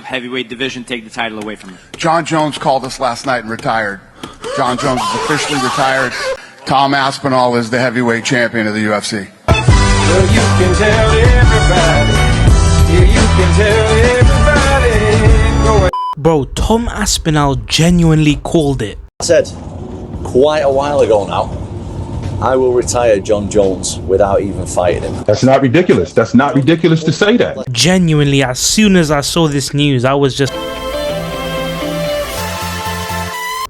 the heavyweight division, take the title away from him. John Jones called us last night and retired. John Jones is officially retired. Tom Aspinall is the heavyweight champion of the UFC. Well, you can tell everybody. Yeah, you can tell everybody. Go ahead. Bro, Tom Aspinall genuinely called it. I said quite a while ago now, I will retire John Jones without even fighting him. That's not ridiculous. That's not ridiculous to say that. Genuinely, as soon as I saw this news, I was just...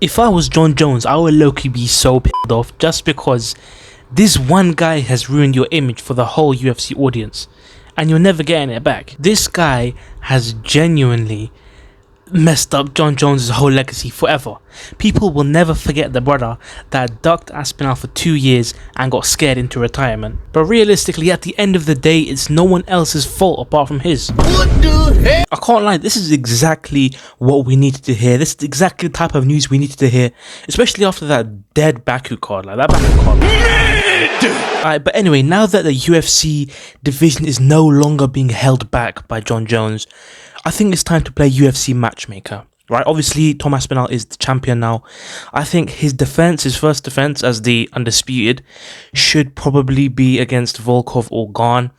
If I was John Jones, I would low-key be so pissed off just because this one guy has ruined your image for the whole UFC audience and you're never getting it back. This guy has genuinely messed up John Jones' whole legacy forever. People will never forget the brother that ducked Aspinall for 2 years and got scared into retirement. But realistically, at the end of the day, it's no one else's fault apart from his. What the heck? I can't lie, this is exactly what we needed to hear. This is exactly the type of news we needed to hear, especially after that dead Baku card. Like that Baku card. Alright, but anyway, now that the UFC division is no longer being held back by John Jones, I think it's time to play UFC matchmaker, right? Obviously, Tom Aspinall is the champion now. I think his defense, his first defense as the undisputed, should probably be against Volkov or Gane.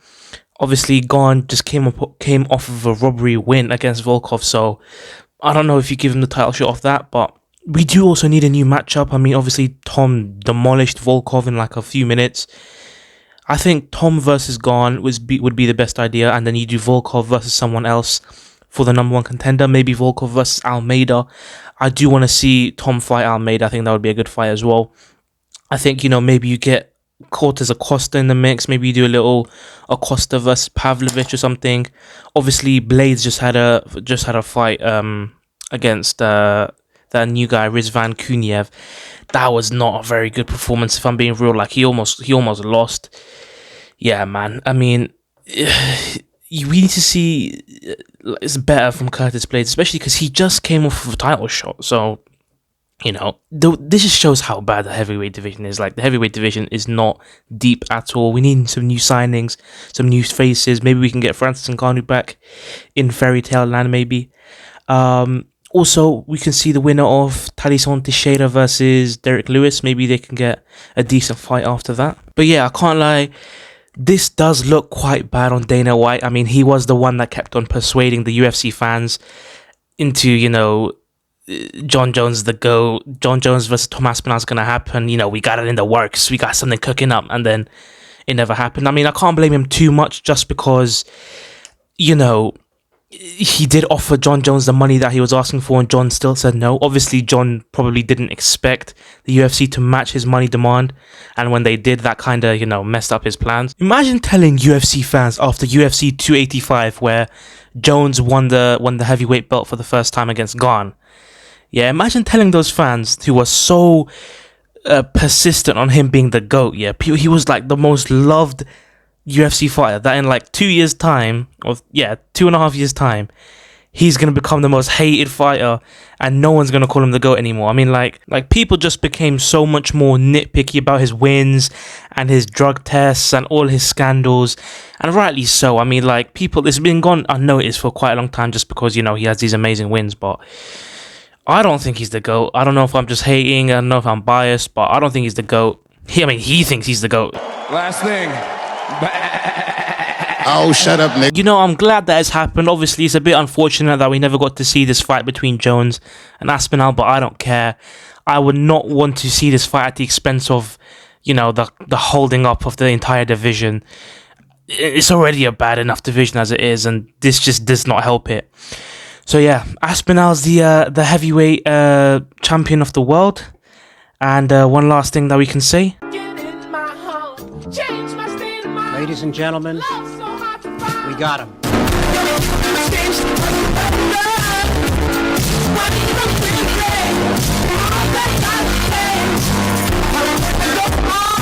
Obviously, Gane just came off of a robbery win against Volkov, so I don't know if you give him the title shot off that, but we do also need a new matchup. I mean, obviously, Tom demolished Volkov in like a few minutes. I think Tom versus Gane would be the best idea, and then you do Volkov versus someone else for the number one contender, maybe Volkov versus Almeida. I do want to see Tom fight Almeida. I think that would be a good fight as well. I think, you know, maybe you get Cortez Acosta in the mix. Maybe you do a little Acosta versus Pavlovich or something. Obviously, Blades just had a fight against that new guy Rizvan Kuniev. That was not a very good performance, if I'm being real. Like he almost lost. Yeah, man. I mean, we need to see it's better from Curtis Blades, especially because he just came off of a title shot. So, you know, this just shows how bad the heavyweight division is. Like, the heavyweight division is not deep at all. We need some new signings, some new faces. Maybe we can get Francis Ngannou back in Fairy Tale Land, maybe. Also, we can see the winner of Talisson Teixeira versus Derek Lewis. Maybe they can get a decent fight after that. But yeah, I can't lie. This does look quite bad on Dana White. I mean, he was the one that kept on persuading the UFC fans into, you know, John Jones the GOAT. John Jones versus Tom Aspinall is going to happen. You know, we got it in the works. We got something cooking up. And then it never happened. I mean, I can't blame him too much just because, you know, he did offer John Jones the money that he was asking for and John still said no. Obviously, John probably didn't expect the UFC to match his money demand, and when they did, that kind of, you know, messed up his plans. Imagine telling UFC fans after UFC 285, where Jones won the heavyweight belt for the first time against Gane. Yeah, imagine telling those fans who were so persistent on him being the GOAT. Yeah, he was like the most loved UFC fighter, that in like 2 years time, or 2.5 years time, he's gonna become the most hated fighter and no one's gonna call him the GOAT anymore. I mean, like people just became so much more nitpicky about his wins and his drug tests and all his scandals, and rightly so. I mean, like, people, it's been gone unnoticed for quite a long time just because, you know, he has these amazing wins, but I don't think he's the GOAT. I don't know if I'm just hating, I don't know if I'm biased, but I don't think he's the GOAT. He thinks he's the GOAT. Last thing. Oh, shut up, Nick. You know, I'm glad that has happened. Obviously, it's a bit unfortunate that we never got to see this fight between Jones and Aspinall, but I don't care. I would not want to see this fight at the expense of, you know, the holding up of the entire division. It's already a bad enough division as it is, and this just does not help it. So yeah, Aspinall's the heavyweight champion of the world. And one last thing that we can say. Ladies and gentlemen, we got him.